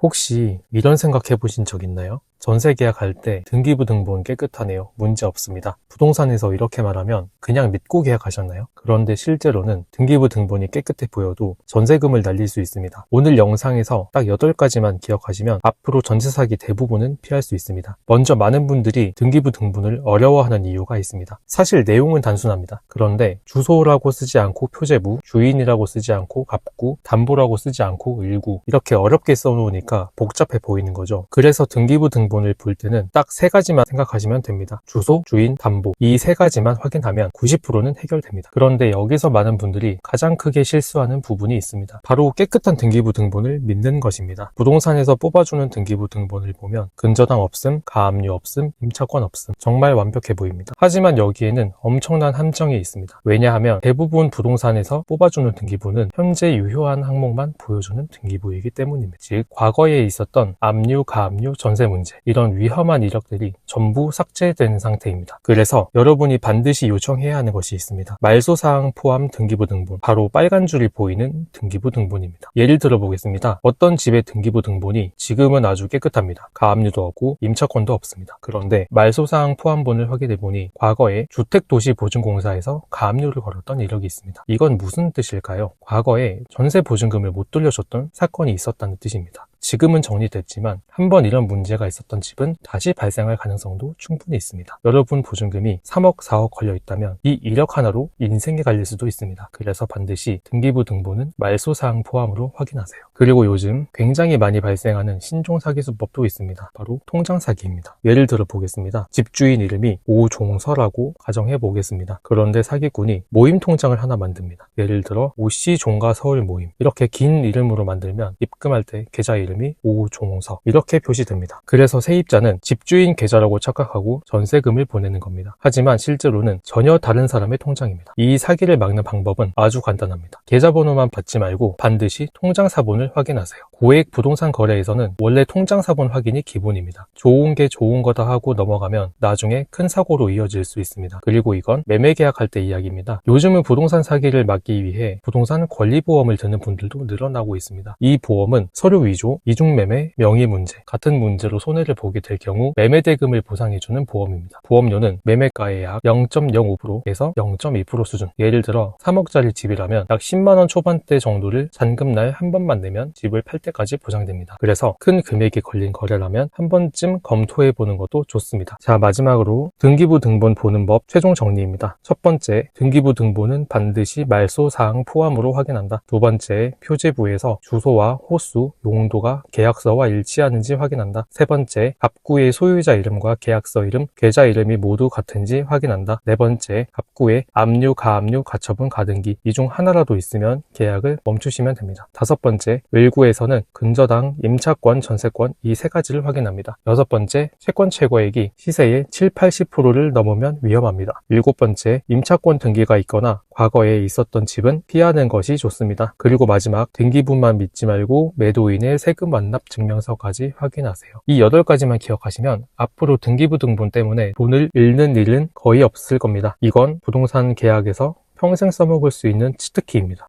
혹시 이런 생각 해보신 적 있나요? 전세 계약할 때 등기부 등본 깨끗하네요. 문제 없습니다. 부동산에서 이렇게 말하면 그냥 믿고 계약하셨나요? 그런데 실제로는 등기부 등본이 깨끗해 보여도 전세금을 날릴 수 있습니다. 오늘 영상에서 딱 8가지만 기억하시면 앞으로 전세 사기 대부분은 피할 수 있습니다. 먼저 많은 분들이 등기부 등본을 어려워하는 이유가 있습니다. 사실 내용은 단순합니다. 그런데 주소라고 쓰지 않고 표제부, 주인이라고 쓰지 않고 갑구, 담보라고 쓰지 않고 일구 이렇게 어렵게 써놓으니까 복잡해 보이는 거죠. 그래서 등기부 등본을 볼 때는 딱 3가지만 생각하시면 됩니다. 주소, 주인, 담보 이 3가지만 확인하면 90%는 해결됩니다. 그런데 여기서 많은 분들이 가장 크게 실수하는 부분이 있습니다. 바로 깨끗한 등기부 등본을 믿는 것입니다. 부동산에서 뽑아주는 등기부 등본을 보면 근저당 없음, 가압류 없음, 임차권 없음 정말 완벽해 보입니다. 하지만 여기에는 엄청난 함정이 있습니다. 왜냐하면 대부분 부동산에서 뽑아주는 등기부는 현재 유효한 항목만 보여주는 등기부이기 때문입니다. 즉 과거에 있었던 압류, 가압류, 전세 문제 이런 위험한 이력들이 전부 삭제된 상태입니다. 그래서 여러분이 반드시 요청해야 하는 것이 있습니다. 말소사항 포함 등기부 등본, 바로 빨간 줄이 보이는 등기부 등본입니다. 예를 들어 보겠습니다. 어떤 집의 등기부 등본이 지금은 아주 깨끗합니다. 가압류도 없고 임차권도 없습니다. 그런데 말소사항 포함본을 확인해보니 과거에 주택도시보증공사에서 가압류를 걸었던 이력이 있습니다. 이건 무슨 뜻일까요? 과거에 전세보증금을 못 돌려줬던 사건이 있었다는 뜻입니다. 지금은 정리됐지만 한번 이런 문제가 있었던 집은 다시 발생할 가능성도 충분히 있습니다. 여러분 보증금이 3억, 4억 걸려있다면 이 이력 하나로 인생에 갈릴 수도 있습니다. 그래서 반드시 등기부 등본은 말소사항 포함으로 확인하세요. 그리고 요즘 굉장히 많이 발생하는 신종사기수법도 있습니다. 바로 통장사기입니다. 예를 들어 보겠습니다. 집주인 이름이 오종서라고 가정해 보겠습니다. 그런데 사기꾼이 모임통장을 하나 만듭니다. 예를 들어 오씨 종가 서울 모임 이렇게 긴 이름으로 만들면 입금할 때 계좌 이름이 오종서 이렇게 표시됩니다. 그래서 세입자는 집주인 계좌라고 착각하고 전세금을 보내는 겁니다. 하지만 실제로는 전혀 다른 사람의 통장입니다. 이 사기를 막는 방법은 아주 간단합니다. 계좌번호만 받지 말고 반드시 통장사본을 확인하세요. 고액 부동산 거래에서는 원래 통장사본 확인이 기본입니다. 좋은 게 좋은 거다 하고 넘어가면 나중에 큰 사고로 이어질 수 있습니다. 그리고 이건 매매 계약할 때 이야기입니다. 요즘은 부동산 사기를 막기 위해 부동산 권리보험을 드는 분들도 늘어나고 있습니다. 이 보험은 서류 위조, 이중매매, 명의문제 같은 문제로 손해를 보게 될 경우 매매대금을 보상해주는 보험입니다. 보험료는 매매가의 약 0.05%에서 0.2% 수준. 예를 들어 3억짜리 집이라면 약 10만원 초반대 정도를 잔금날 한 번만 내면 집을 팔 때까지 보장됩니다. 그래서 큰 금액이 걸린 거래라면 한 번쯤 검토해보는 것도 좋습니다. 자, 마지막으로 등기부 등본 보는 법 최종 정리입니다. 첫 번째, 등기부 등본은 반드시 말소사항 포함으로 확인한다. 두 번째, 표제부에서 주소와 호수, 용도가 계약서와 일치하는지 확인한다. 세 번째, 갑구의 소유자 이름과 계약서 이름, 계좌 이름이 모두 같은지 확인한다. 네 번째, 갑구에 압류, 가압류, 가처분, 가등기 이 중 하나라도 있으면 계약을 멈추시면 됩니다. 다섯 번째, 외구에서는 근저당, 임차권, 전세권 이 3가지를 확인합니다. 여섯 번째, 채권 최고액이 시세의 7, 80%를 넘으면 위험합니다. 일곱 번째, 임차권 등기가 있거나 과거에 있었던 집은 피하는 것이 좋습니다. 그리고 마지막, 등기부만 믿지 말고 매도인의 세금 완납 증명서까지 확인하세요. 이 8가지만 기억하시면 앞으로 등기부 등본 때문에 돈을 잃는 일은 거의 없을 겁니다. 이건 부동산 계약에서 평생 써먹을 수 있는 치트키입니다.